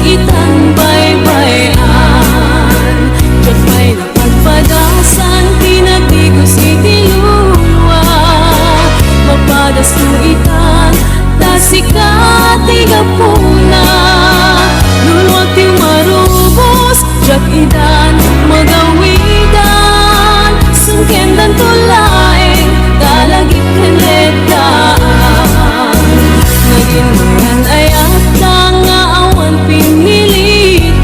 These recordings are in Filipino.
itang baybayan. Kapay na pagpadasan, tinagdigos itiluluwa. Mapadas luitan, tasikat igapuna. Luluwag ti marubos, jak idan magawidan. Sungkendan tulaeng, dalagit kenletaan. Naging mayan ay atang nga awan pinilitan.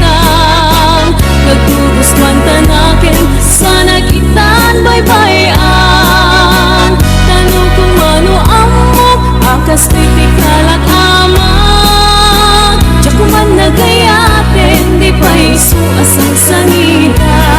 Nagtubos man tanakin, sana kitan baybayan. Tanong kung ano amok, akas titikal at amang. Diyak ko man nagayatin, di pa iso asang sangitan.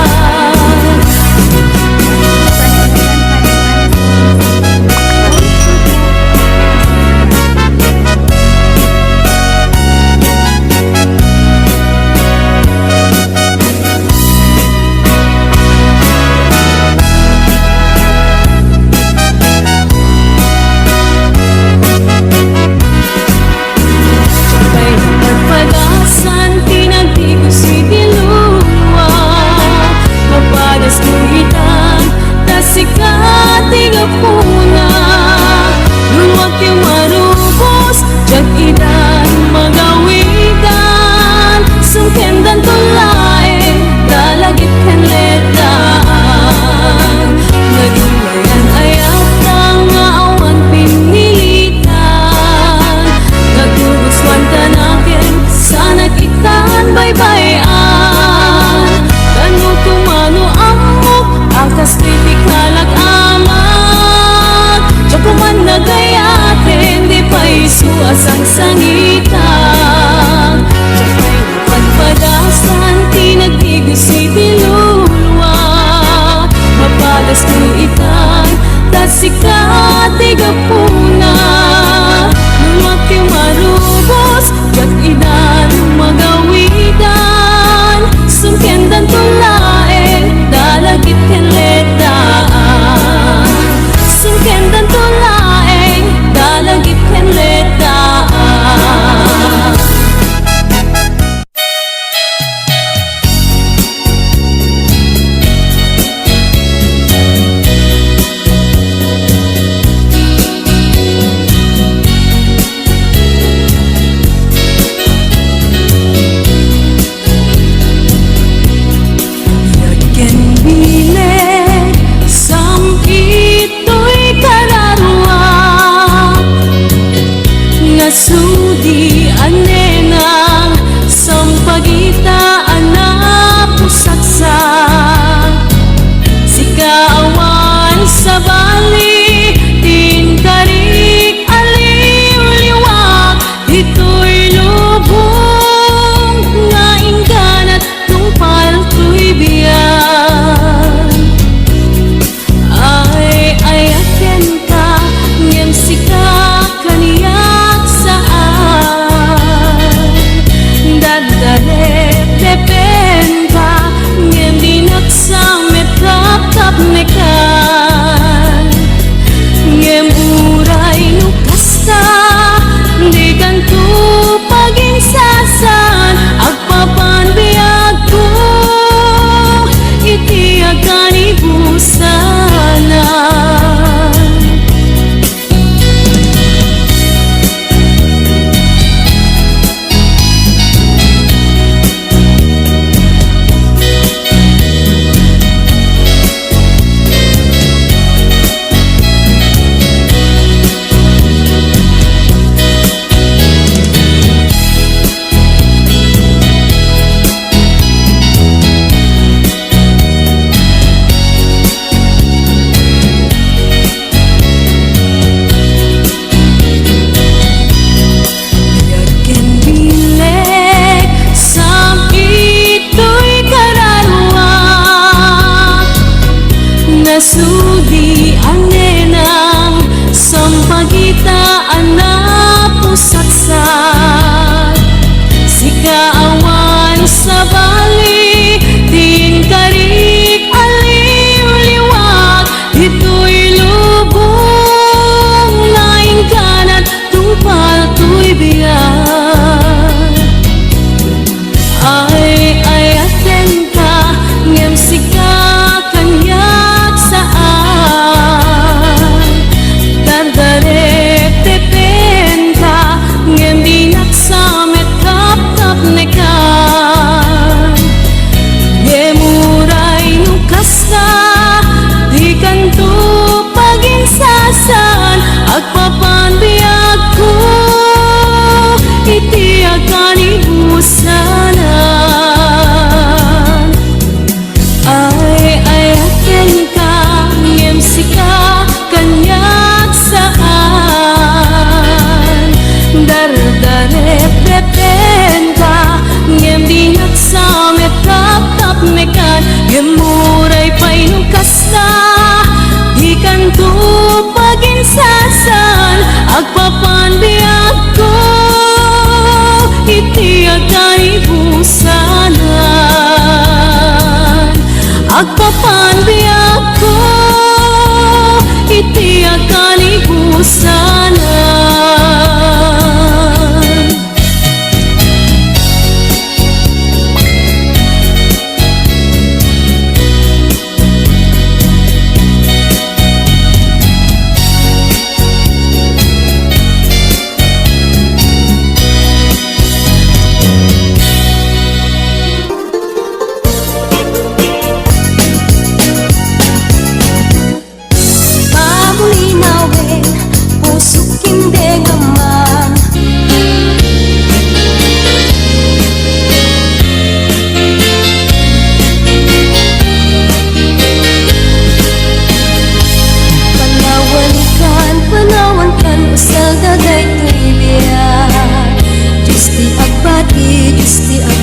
Asang sangitan, kapay na pagpadasan, tinagdigos itiluluwa. Mapadas luitan, tasikat igapuna. Luluwag ti marubos, jak idan magawidan. Sungkendan tulaeng, dalagit kenletaan. Sungkendan tulaeng, dalagit kenletaan. Sudi anenang sampagitaan na pusaksak. Sikawan sa bali, tintarik aliw-liwak. Ito'y lubong, ngaing kanat tungpal to'y biyan. Ay ayaken ka, ngem sika kaniya. Tepen pa, ngem dinaksang metap-tap nekan. Ngem uray nukasta, di kanto pagingsasan. Agpapan biyag ko, iti akan ibusanan. Sudi anenang sampagitaan na pusaksak. Sikaawan sa bali, tintarik aliw-liwak. Ito'y lubong, ngaing kanat tungpal to'y biyak.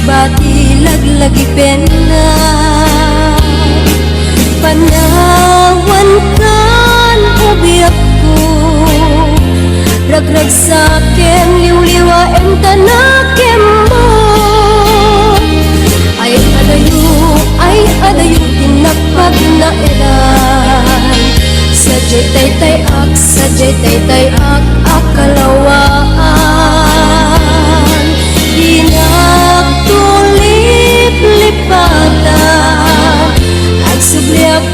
bati laglagi pena panawan kan ubiyak ko ragrag sa akin liw-liwain tanakim mo ay adayo tinapag na edan sadyay tay ak akalawaan dinagtulip-lipatan agsubliak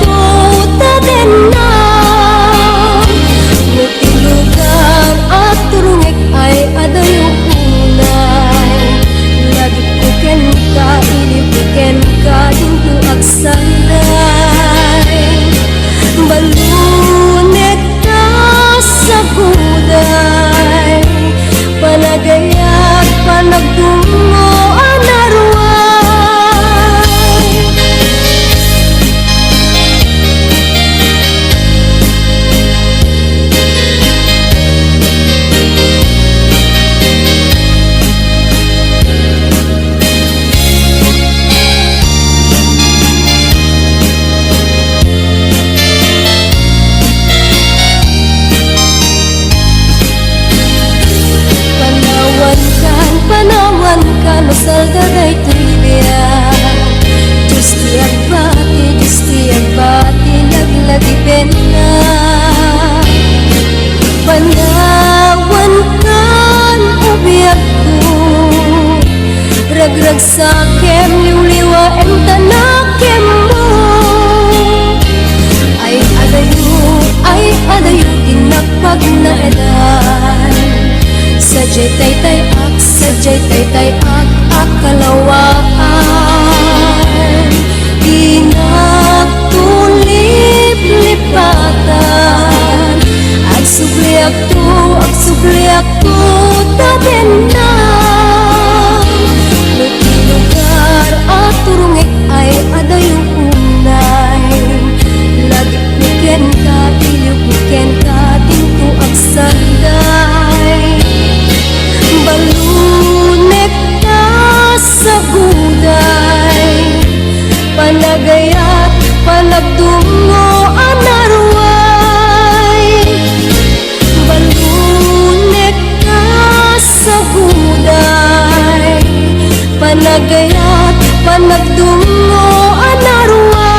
to taden na muti lugar at turungik ay adayo unay lagi puken ka ilipuken ka into agsanday balunet ka sa buday panagayat panagtungo anarway panawan kan masalda day tuya Diyos tiyag bati laglagi pena panawan kan ubiyak ko ragrag sa akin liw-liwain tanakim mo ay adayo tinapag na edan sadyay tay ak akalawaan dinagtulip-lipatan agsubliak to taden na muti lugar at turungik ay adayo unay lagi puken ka ilipuken ka tinto agsanday balunek ka sa buday panagayat panagtungo anarway balunek ka sa buday panagayat panagtungo anarway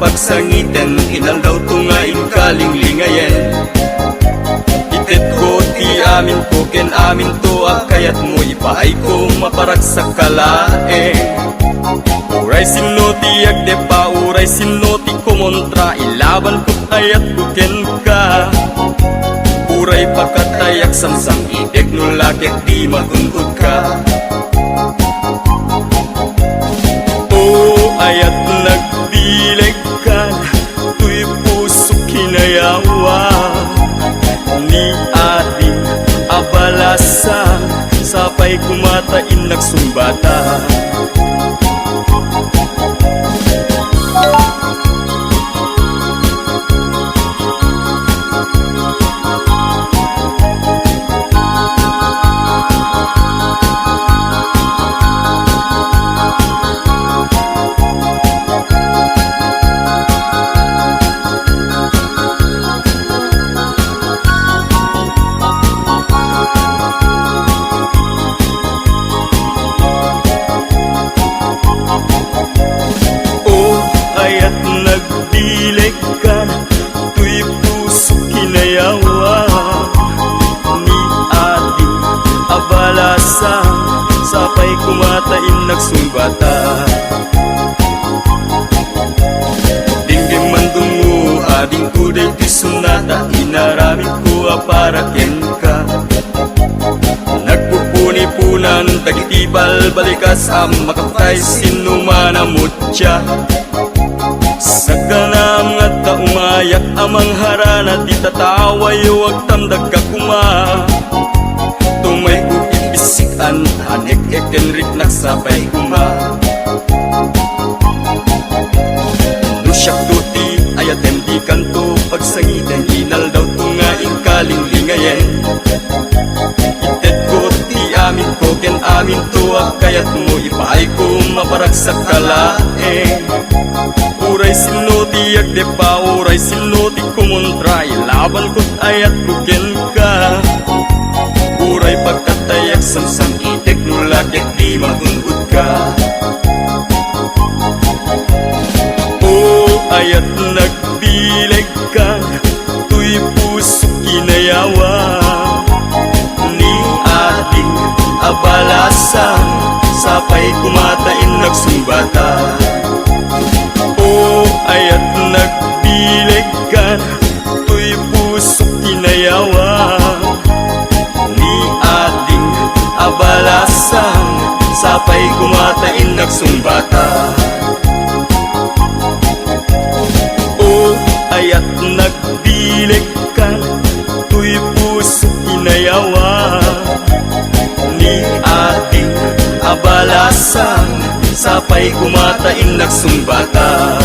pagsangitan, inal daw tungain kalinglingayen. Itit ko ti amin ko, ken amin to akayat mo, ipaay ko maparak sa kalaeng. Uray sinno ti agdepa, uray sinno ti kumontra, ilaban ko ayat ko ken ka. Uray pagkatayak samsam, idek no lagyak di maguntod ka. Ayat nagbileg ka, tuy puso kinayawa. Ni ading abalasa, sapay kumatain nagsumbata. Nagdilig ka, tuy puso kinayawa. Ni ading abalasa, sapay kumatain nagsumbata. Dinggim mandong mo, ading kuday ti sunata, inaramid ko aparaken ka. Nagpupuni-punan, tagitibal balikas, makapatay sinumanamutya. Sa kanam nga ta umayak amang harana, di tataway wag tamdag ka kuma. Tumay ko ibisikan, hanek ekenrik nagsapay kuma. Nusyak tuti ayatem di kanto, pagsangitan inal daw tungaing kalinglingayen. Itet ko ti amin ko, ken amin to akayat mo, ipaay ko maparak sa kalaeng. Uray sinno ti agdepa, uray sinno ti kumontra, ilaban ko't ayat kuken ka. Uray pagkatayak samsam, itek no lagyak di magungod ka. Ayat nagbileg ka, tuy puso kinayawa. Ni ading abalasa, sapay kumatain nagsumbata. Ayat nagbileg ka, tuy puso kinayawa. Ni ading abalasa, sapay kumatain nagsumbata. Ayat nagbileg ka, tuy puso kinayawa. Ni ading abalasa, sapay kumatain nagsumbata.